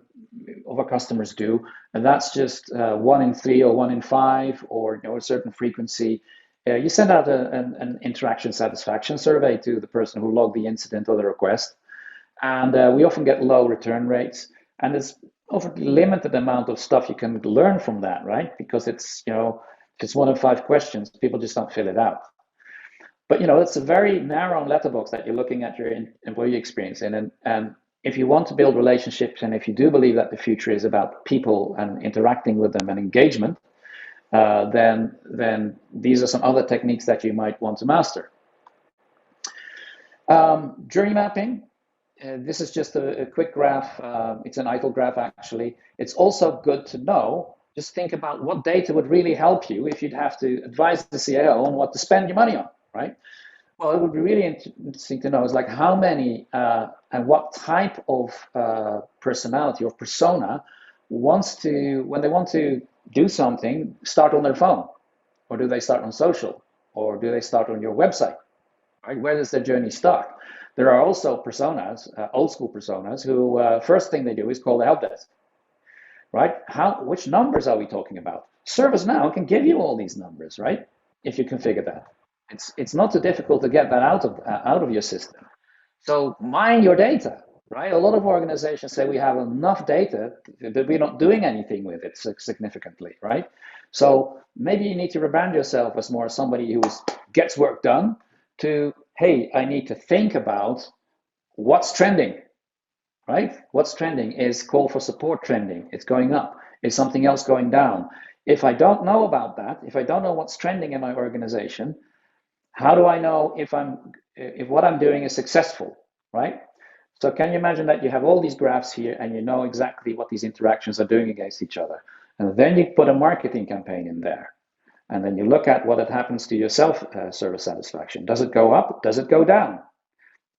our customers do, and that's just 1 in 3 or 1 in 5 or a certain frequency. You send out an interaction satisfaction survey to the person who logged the incident or the request, and we often get low return rates, and there's often limited amount of stuff you can learn from that, right? Because it's, if it's 1 in 5 questions, people just don't fill it out. But it's a very narrow letterbox that you're looking at your employee experience in, and if you want to build relationships, and if you do believe that the future is about people and interacting with them and engagement, then these are some other techniques that you might want to master. Journey mapping. This is just a quick graph. It's an idle graph, actually. It's also good to know. Just think about what data would really help you if you'd have to advise the CIO on what to spend your money on, right? Well, it would be really interesting to know is like how many and what type of personality or persona wants to, when they want to do something, start on their phone, or do they start on social, or do they start on your website, right? Where does their journey start? There are also personas, old school personas, who first thing they do is call the help desk, right? Which numbers are we talking about? ServiceNow can give you all these numbers, right? If you configure that. It's not too difficult to get that out of your system. So mine your data, right? A lot of organizations say we have enough data, but we're not doing anything with it significantly, right? So maybe you need to rebrand yourself as more somebody who gets work done to, hey, I need to think about what's trending, right? What's trending is call for support trending. It's going up. Is something else going down? If I don't know about that, if I don't know what's trending in my organization, how do I know if what I'm doing is successful, right? So can you imagine that you have all these graphs here and you know exactly what these interactions are doing against each other? And then you put a marketing campaign in there. And then you look at what it happens to your self-service satisfaction. Does it go up? Does it go down?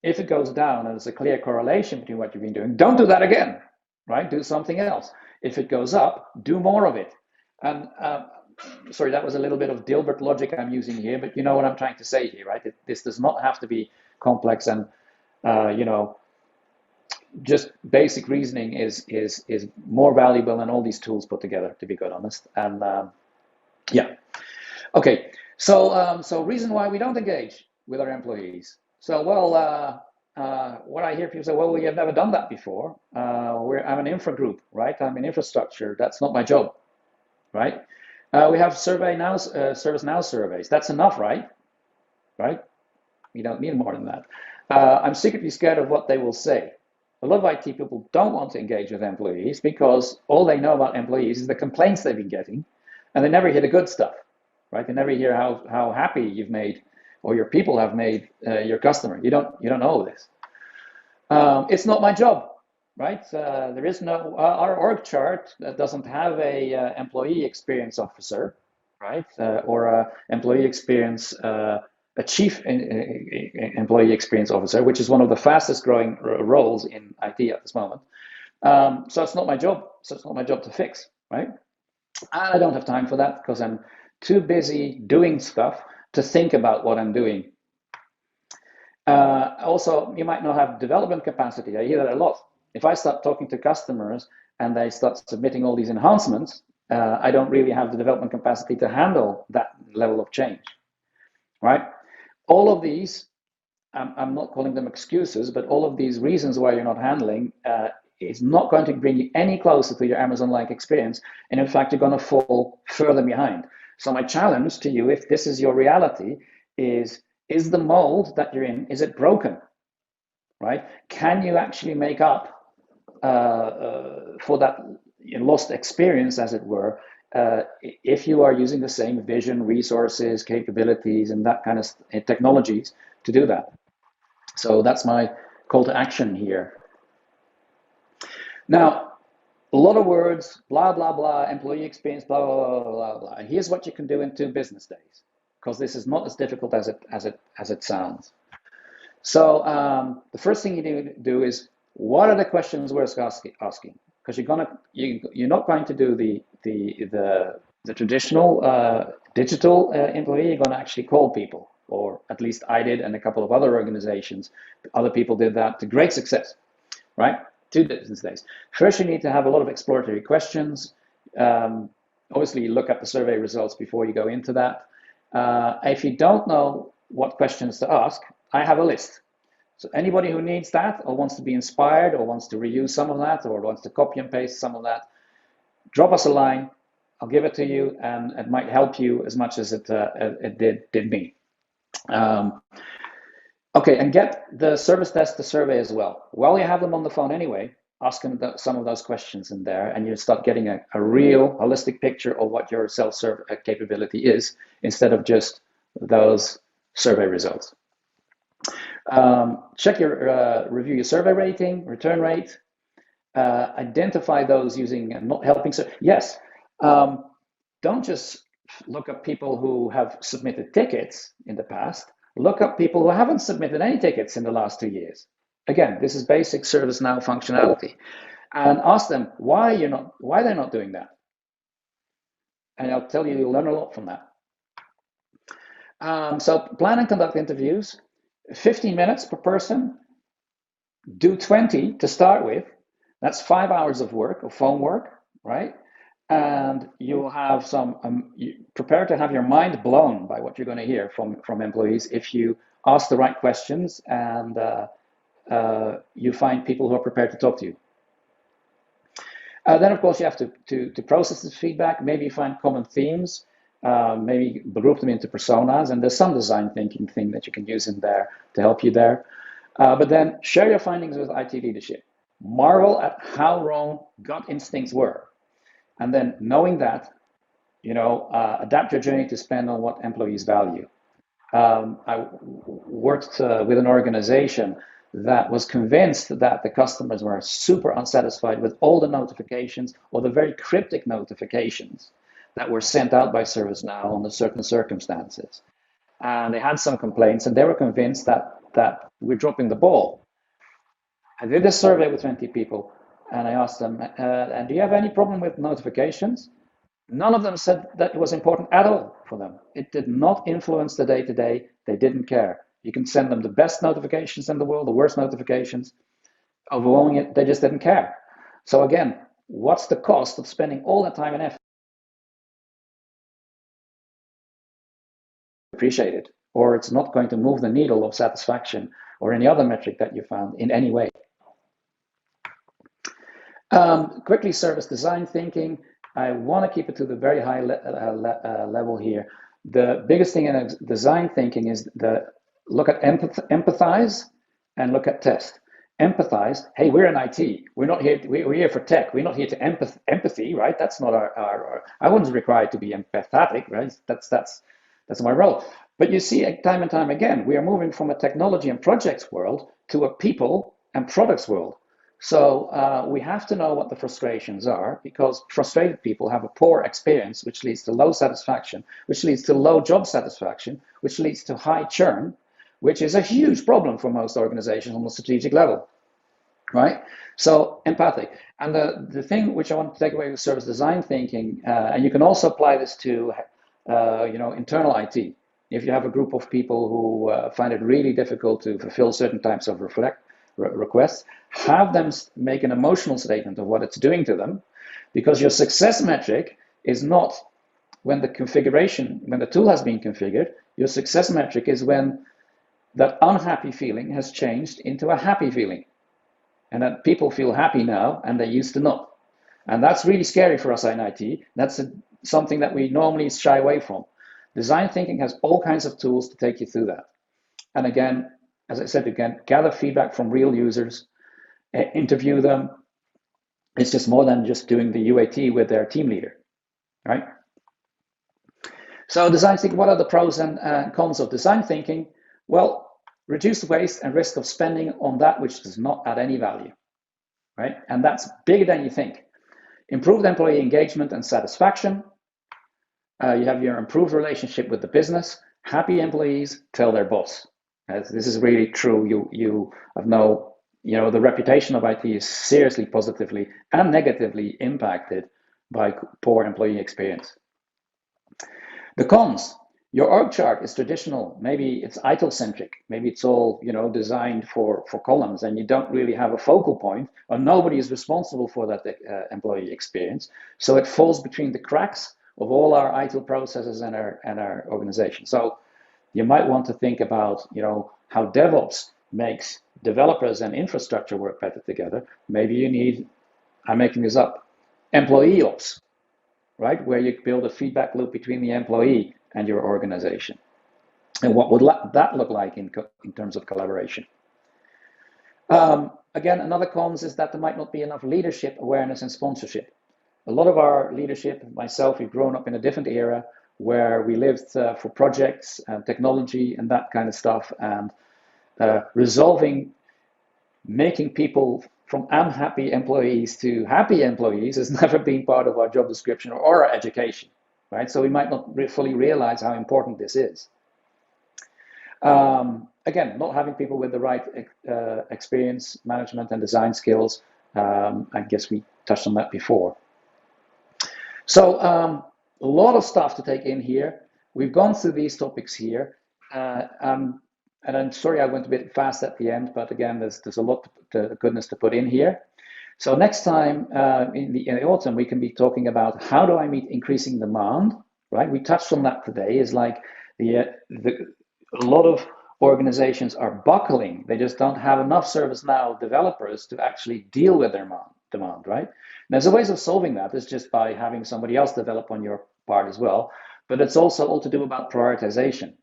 If it goes down and there's a clear correlation between what you've been doing, don't do that again, right? Do something else. If it goes up, do more of it. And sorry, that was a little bit of Dilbert logic I'm using here, but you know what I'm trying to say here, right? This does not have to be complex, and just basic reasoning is more valuable than all these tools put together, to be quite honest. And yeah, okay. So reason why we don't engage with our employees. So what I hear people say, well, we have never done that before. I'm an infra group, right? I'm in infrastructure. That's not my job, right? We have ServiceNow surveys. That's enough, right? Right? You don't need more than that. I'm secretly scared of what they will say. A lot of IT people don't want to engage with employees because all they know about employees is the complaints they've been getting, and they never hear the good stuff, right? They never hear how happy you've made or your people have made your customer. You don't know this. It's not my job, right? There is no our org chart that doesn't have a employee experience officer, right? Or a employee experience a chief employee experience officer, which is one of the fastest growing roles in IT at this moment. So it's not my job. So it's not my job to fix, right? I don't have time for that because I'm too busy doing stuff to think about what I'm doing. Also, you might not have development capacity. I hear that a lot. If I start talking to customers and they start submitting all these enhancements, I don't really have the development capacity to handle that level of change, right? All of these, I'm not calling them excuses, but all of these reasons why you're not handling is not going to bring you any closer to your Amazon-like experience. And in fact, you're going to fall further behind. So my challenge to you, if this is your reality, is the mold that you're in, is it broken, right? Can you actually make up for that lost experience, as it were, if you are using the same vision, resources, capabilities, and that kind of technologies to do that? So that's my call to action here. Now, a lot of words, blah, blah, blah, employee experience, blah, blah, blah, blah, blah. And here's what you can do in 2 business days, because this is not as difficult as it sounds. So the first thing you need to do is, what are the questions worth asking? Because you're not going to do the traditional digital employee. You're going to actually call people, or at least I did, and a couple of other organizations. Other people did that to great success, right? 2 business days. First, you need to have a lot of exploratory questions. Obviously, you look at the survey results before you go into that. If you don't know what questions to ask, I have a list. So anybody who needs that, or wants to be inspired, or wants to reuse some of that, or wants to copy and paste some of that, drop us a line. I'll give it to you, and it might help you as much as it did me. Okay, and get the service desk to survey as well. While you have them on the phone anyway, ask them some of those questions in there, and you start getting a real holistic picture of what your self-serve capability is, instead of just those survey results. Check your review your survey rating, return rate, identify those using not helping. Yes, don't just look up people who have submitted tickets in the past. Look up people who haven't submitted any tickets in the last 2 years. Again, this is basic ServiceNow functionality, and ask them why they're not doing that. And I'll tell you, you'll learn a lot from that. So plan and conduct interviews. 15 minutes per person. Do 20 to start with. That's 5 hours of work, of phone work, right? And you will have prepare to have your mind blown by what you're going to hear from employees if you ask the right questions and you find people who are prepared to talk to you. Then, of course, you have to process this feedback, maybe find common themes, maybe group them into personas, and there's some design thinking thing that you can use in there to help you there. But then share your findings with IT leadership. Marvel at how wrong gut instincts were. And then knowing that, adapt your journey to spend on what employees value. I worked with an organization that was convinced that the customers were super unsatisfied with all the notifications or the very cryptic notifications that were sent out by ServiceNow under certain circumstances. And they had some complaints, and they were convinced that we're dropping the ball. I did a survey with 20 people, and I asked them, and do you have any problem with notifications? None of them said that it was important at all for them. It did not influence the day-to-day. They didn't care. You can send them the best notifications in the world, the worst notifications, overwhelming it, they just didn't care. So again, what's the cost of spending all that time and effort? Appreciated, or it's not going to move the needle of satisfaction or any other metric that you found in any way. Quickly, service design thinking. I want to keep it to the very high level here. The biggest thing in design thinking is look at empathize and look at test. Empathize. Hey, we're in IT. We're not here. We're here for tech. We're not here to empathy, right? That's not our. I wasn't required to be empathetic, right? That's my role. But you see, time and time again, we are moving from a technology and projects world to a people and products world. So we have to know what the frustrations are, because frustrated people have a poor experience, which leads to low satisfaction, which leads to low job satisfaction, which leads to high churn, which is a huge problem for most organizations on the strategic level, right? So empathic. And the thing which I want to take away with service design thinking, and you can also apply this to internal IT. If you have a group of people who find it really difficult to fulfill certain types of requests, have them make an emotional statement of what it's doing to them, because your success metric is not when the tool has been configured. Your success metric is when that unhappy feeling has changed into a happy feeling, and that people feel happy now and they used to not. And that's really scary for us in IT. That's something that we normally shy away from. Design thinking has all kinds of tools to take you through that. And again, as I said, gather feedback from real users, interview them. It's just more than just doing the UAT with their team leader, right? So design thinking, what are the pros and cons of design thinking? Well, reduce the waste and risk of spending on that which does not add any value, right? And that's bigger than you think. Improved employee engagement and satisfaction. You have your improved relationship with the business. Happy employees tell their boss. This is really true. The reputation of IT is seriously positively and negatively impacted by poor employee experience. The cons. Your org chart is traditional. Maybe it's ITIL-centric. Maybe it's all designed for columns, and you don't really have a focal point, or nobody is responsible for that employee experience. So it falls between the cracks of all our ITIL processes and our organization. So you might want to think about how DevOps makes developers and infrastructure work better together. Maybe you need, I'm making this up, employee ops, right? Where you build a feedback loop between the employee and your organization. And what would that look like in terms of collaboration? Again, another cons is that there might not be enough leadership awareness and sponsorship. A lot of our leadership, myself, we've grown up in a different era where we lived for projects and technology and that kind of stuff, and making people from unhappy employees to happy employees has never been part of our job description or our education, right? So we might not fully realize how important this is. Again, not having people with the right experience, management, and design skills. I guess we touched on that before. So a lot of stuff to take in here. We've gone through these topics here. And I'm sorry I went a bit fast at the end, but again, there's a lot of goodness to put in here. So next time in the autumn, we can be talking about how do I meet increasing demand, right? We touched on that today. Is like a lot of organizations are buckling. They just don't have enough ServiceNow developers to actually deal with their demand, right? And there's a ways of solving that. It's just by having somebody else develop on your part as well. But it's also all to do about prioritization.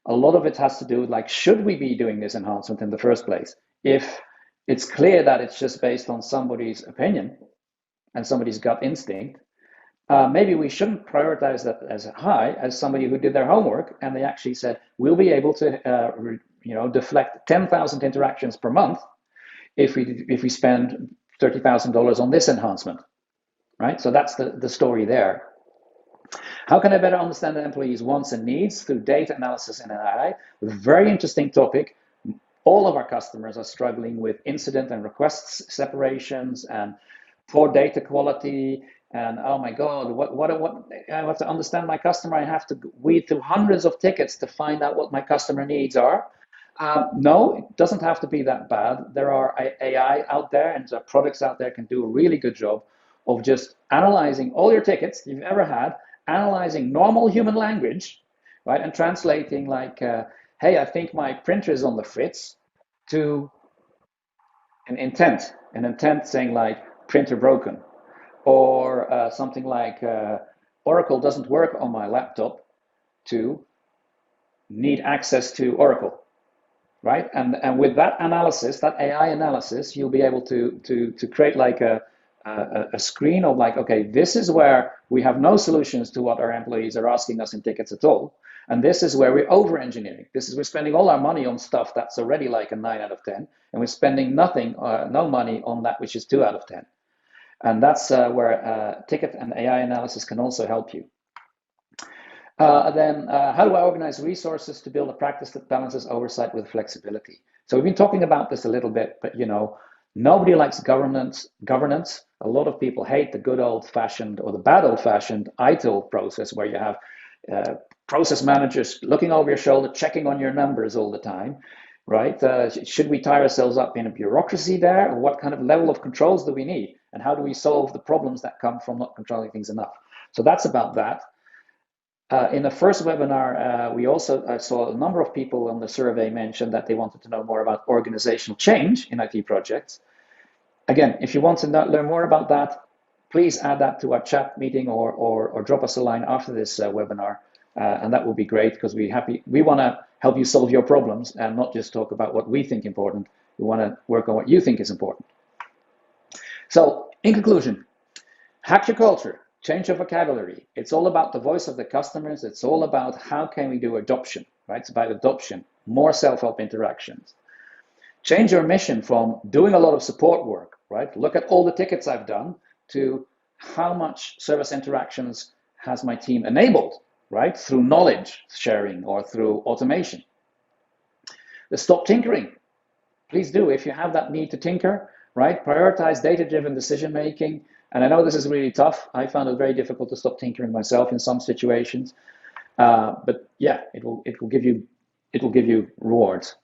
A lot of it has to do with, like, should we be doing this enhancement in the first place? If it's clear that it's just based on somebody's opinion and somebody's gut instinct, maybe we shouldn't prioritize that as high as somebody who did their homework and they actually said, we'll be able to deflect 10,000 interactions per month if we spend $30,000 on this enhancement, right? So that's the story there. How can I better understand the employees' wants and needs through data analysis and AI? Very interesting topic. All of our customers are struggling with incident and requests separations and poor data quality. And oh my God, what I have to understand my customer. I have to weed through hundreds of tickets to find out what my customer needs are. No, it doesn't have to be that bad. There are AI out there and products out there can do a really good job of just analyzing all your tickets you've ever had, analyzing normal human language, right, and translating like, hey, I think my printer is on the fritz, to an intent saying like printer broken, or something like Oracle doesn't work on my laptop, to need access to Oracle. Right, and with that analysis, that AI analysis, you'll be able to create like a screen of like, okay, this is where we have no solutions to what our employees are asking us in tickets at all, and this is where we're over engineering. This is we're spending all our money on stuff that's already like a 9 out of 10, and we're spending no money on that which is 2 out of 10, and that's where ticket and AI analysis can also help you. Then how do I organize resources to build a practice that balances oversight with flexibility? So we've been talking about this a little bit, but nobody likes governance. A lot of people hate the good old-fashioned or the bad old-fashioned ITIL process, where you have process managers looking over your shoulder, checking on your numbers all the time, right? Should we tie ourselves up in a bureaucracy there? Or what kind of level of controls do we need? And how do we solve the problems that come from not controlling things enough? So that's about that. In the first webinar, we also saw a number of people on the survey mention that they wanted to know more about organizational change in IT projects. Again, if you want to learn more about that, please add that to our chat meeting or drop us a line after this webinar, and that will be great, because we want to help you solve your problems and not just talk about what we think important. We want to work on what you think is important. So, in conclusion, hack your culture. Change your vocabulary. It's all about the voice of the customers. It's all about how can we do adoption, right? It's about adoption, more self-help interactions. Change your mission from doing a lot of support work, right? Look at all the tickets I've done, to how much service interactions has my team enabled, right? Through knowledge sharing or through automation. Stop tinkering. Please do, if you have that need to tinker, right? Prioritize data-driven decision-making. And I know this is really tough. I found it very difficult to stop tinkering myself in some situations. But yeah, it will give you rewards.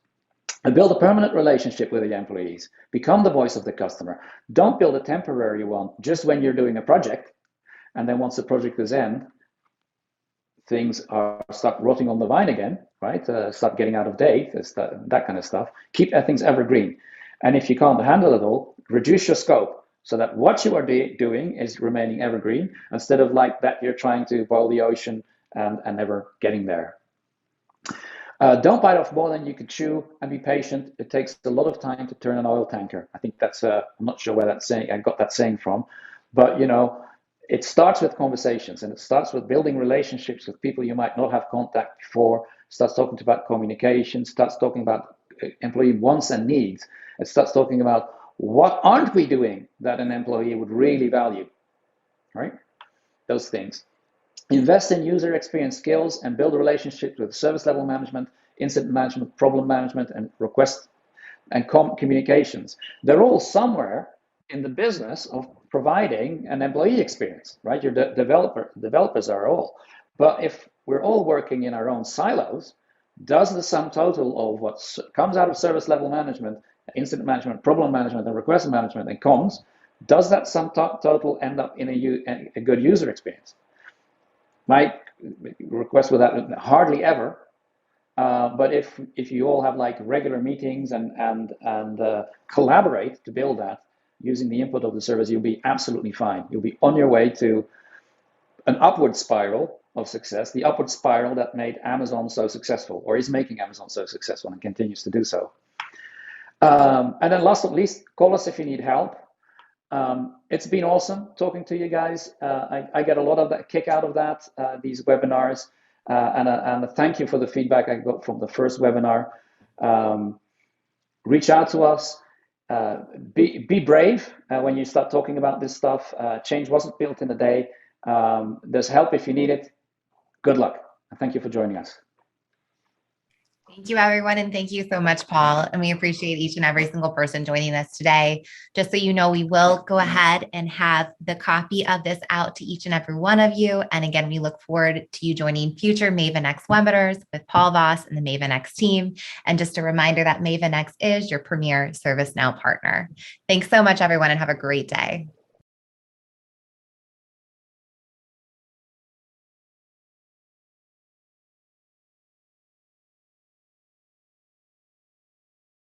And build a permanent relationship with the employees. Become the voice of the customer. Don't build a temporary one just when you're doing a project, and then once the project is end, things start rotting on the vine again, right? Start getting out of date, that kind of stuff. Keep things evergreen. And if you can't handle it all, reduce your scope, so that what you are doing is remaining evergreen, instead of like that you're trying to boil the ocean and never getting there. Don't bite off more than you can chew, and be patient. It takes a lot of time to turn an oil tanker. I think that's, I'm not sure where that saying, I got that saying from, but it starts with conversations, and it starts with building relationships with people you might not have contact before. Starts talking about communication, starts talking about employee wants and needs. It starts talking about what aren't we doing that an employee would really value, right? Those things. Invest in user experience skills and build relationships with service level management, incident management, problem management, and request and communications. They're all somewhere in the business of providing an employee experience, right? Your developers are all. But if we're all working in our own silos, does the sum total of what comes out of service level management, incident management, problem management, and request management, and comms, does that sum total end up in a good user experience? My request with that, hardly ever. But if you all have like regular meetings and collaborate to build that using the input of the service, you'll be absolutely fine. You'll be on your way to an upward spiral of success, the upward spiral that made Amazon so successful, or is making Amazon so successful and continues to do so. And then last but not least, call us if you need help. It's been awesome talking to you guys. I get a lot of that kick out of that, these webinars, and thank you for the feedback I got from the first webinar. Reach out to us. Be brave when you start talking about this stuff. Change wasn't built in a day. There's help if you need it. Good luck. And thank you for joining us. Thank you, everyone. And thank you so much, Paul. And we appreciate each and every single person joining us today. Just so you know, we will go ahead and have the copy of this out to each and every one of you. And again, we look forward to you joining future Maven X webinars with Paul Vos and the Maven X team. And just a reminder that Maven X is your premier ServiceNow partner. Thanks so much, everyone, and have a great day.